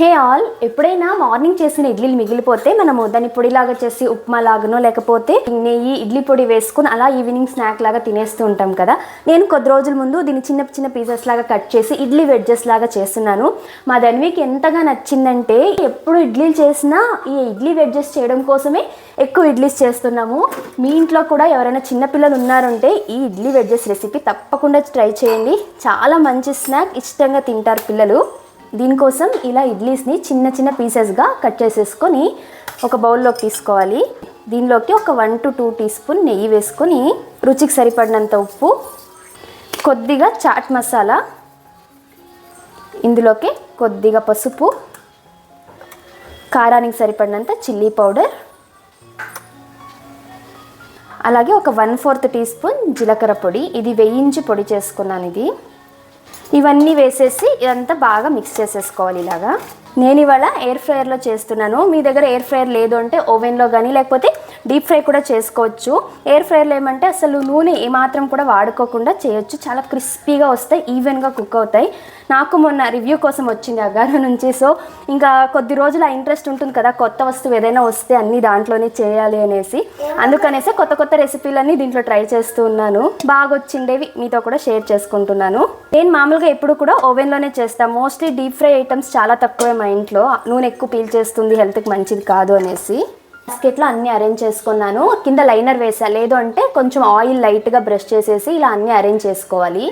Hey all, ఎప్పుడైనా morning చేసిన ఇడ్లీలు మిగిలిపోతే మనము దాన్ని పొడిలాగా చేసి ఉప్మా లాగానో లేకపోతే నెయ్యి ఇడ్లీ పొడి వేసుకుని అలా ఈవినింగ్ స్నాక్ లాగా తినేస్తూ ఉంటాం కదా. నేను కొద్ది రోజుల ముందు దీన్ని చిన్న చిన్న పీసెస్ లాగా కట్ చేసి ఇడ్లీ వెడ్జెస్ లాగా చేస్తున్నాను. మా ధన్వికి ఎంతగా నచ్చిందంటే ఎప్పుడు ఇడ్లీలు చేసినా ఈ ఇడ్లీ వెడ్జెస్ చేయడం కోసమే ఎక్కువ ఇడ్లీస్ చేస్తున్నాము. మీ ఇంట్లో కూడా ఎవరైనా చిన్నపిల్లలు ఉన్నారంటే ఈ ఇడ్లీ వెడ్జెస్ రెసిపీ తప్పకుండా ట్రై చేయండి. చాలా మంచి స్నాక్, ఇష్టంగా తింటారు పిల్లలు. దీనికోసం ఇలా ఇడ్లీస్ని చిన్న చిన్న పీసెస్గా కట్ చేసేసుకొని ఒక బౌల్లోకి తీసుకోవాలి. దీనిలోకి ఒక 1 to 2 టీ స్పూన్ నెయ్యి వేసుకొని రుచికి సరిపడినంత ఉప్పు, కొద్దిగా చాట్ మసాలా, ఇందులోకి కొద్దిగా పసుపు, కారానికి సరిపడినంత చిల్లీ పౌడర్, అలాగే ఒక 1/4 టీ స్పూన్ జీలకర్ర పొడి. ఇది వేయించి పొడి చేసుకున్నాను. ఇవన్నీ వేసేసి ఇదంతా బాగా మిక్స్ చేసేసుకోవాలి. ఇలాగా నేను ఇవాళ ఎయిర్ ఫ్రైయర్లో చేస్తున్నాను. మీ దగ్గర ఎయిర్ ఫ్రైయర్ లేదు అంటే ఓవెన్లో కానీ లేకపోతే డీప్ ఫ్రై కూడా చేసుకోవచ్చు. ఎయిర్ ఫ్రైయర్లో ఏమంటే అసలు నూనె ఏమాత్రం కూడా వాడుకోకుండా చేయొచ్చు. చాలా క్రిస్పీగా వస్తాయి, ఈవెన్గా కుక్ అవుతాయి. నాకు మొన్న రివ్యూ కోసం వచ్చింది అగారో నుంచి. సో ఇంకా కొద్ది రోజులు ఆ ఇంట్రెస్ట్ ఉంటుంది కదా, కొత్త వస్తువు ఏదైనా వస్తే అన్నీ దాంట్లోనే చేయాలి అనేసి. అందుకనేసి కొత్త కొత్త రెసిపీలన్నీ దీంట్లో ట్రై చేస్తూ ఉన్నాను. బాగా వచ్చిండేవి మీతో కూడా షేర్ చేసుకుంటున్నాను. నేను మామూలుగా ఎప్పుడు కూడా ఓవెన్లోనే చేస్తాను. మోస్ట్లీ డీప్ ఫ్రై ఐటమ్స్ చాలా తక్కువే మా ఇంట్లో. నూనె ఎక్కువ పీల్చేస్తుంది, హెల్త్కి మంచిది కాదు అనేసి. బాస్కెట్లో అన్నీ అరేంజ్ చేసుకున్నాను. కింద లైనర్ వేసా, లేదు అంటే కొంచెం ఆయిల్ లైట్గా బ్రష్ చేసేసి ఇలా అన్నీ అరేంజ్ చేసుకోవాలి.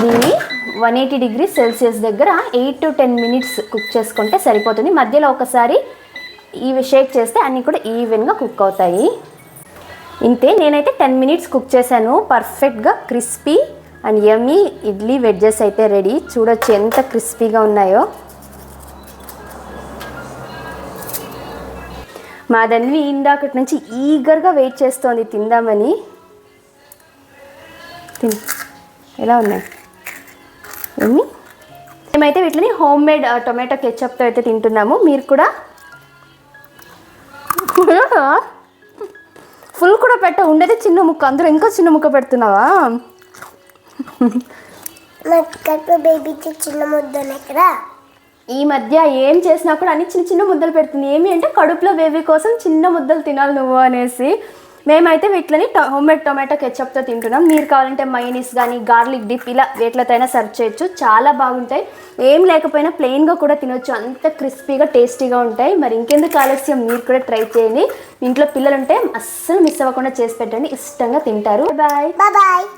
దీన్ని 180 degrees Celsius దగ్గర 8 to 10 minutes కుక్ చేసుకుంటే సరిపోతుంది. మధ్యలో ఒకసారి ఇవి షేక్ చేస్తే అన్నీ కూడా ఈవెన్గా కుక్ అవుతాయి. ఇంతే, నేనైతే 10 minutes కుక్ చేశాను. పర్ఫెక్ట్గా crispy and yummy idli wedges అయితే రెడీ. చూడొచ్చు ఎంత క్రిస్పీగా ఉన్నాయో. మా ధన్వి ఇందాకటి నుంచి ఈగర్గా వెయిట్ చేస్తోంది తిందామని. ఎలా ఉన్నాయి ఏమి? మేమైతే వీటిని హోమ్ మేడ్ టొమాటో కెచప్తో అయితే తింటున్నాము. మీరు కూడా ఫుల్ కూడా పెట్ట, ఉండేది చిన్న ముక్క, అందులో ఇంకా చిన్న ముక్క పెడుతున్నావా? చిన్న ముద్దలు ఈ మధ్య ఏం చేసినా కూడా అన్ని చిన్న చిన్న ముద్దలు పెడుతుంది. ఏమి అంటే కడుపులో బేబీ కోసం చిన్న ముద్దలు తినాలి నువ్వు అనేసి. మేమైతే వీటిని హోమ్మేడ్ టొమాటో కెచప్తో తింటున్నాం. మీరు కావాలంటే మైనీస్ కానీ గార్లిక్ డిప్ ఇలా వేట్లతో అయినా సర్వ్ చేయొచ్చు. చాలా బాగుంటాయి. ఏం లేకపోయినా ప్లెయిన్గా కూడా తినొచ్చు. అంత క్రిస్పీగా టేస్టీగా ఉంటాయి. మరి ఇంకెందుకు ఆలస్యం, మీరు కూడా ట్రై చేయండి. ఇంట్లో పిల్లలు ఉంటే అస్సలు మిస్ అవ్వకుండా చేసి పెట్టండి, ఇష్టంగా తింటారు. Bye bye.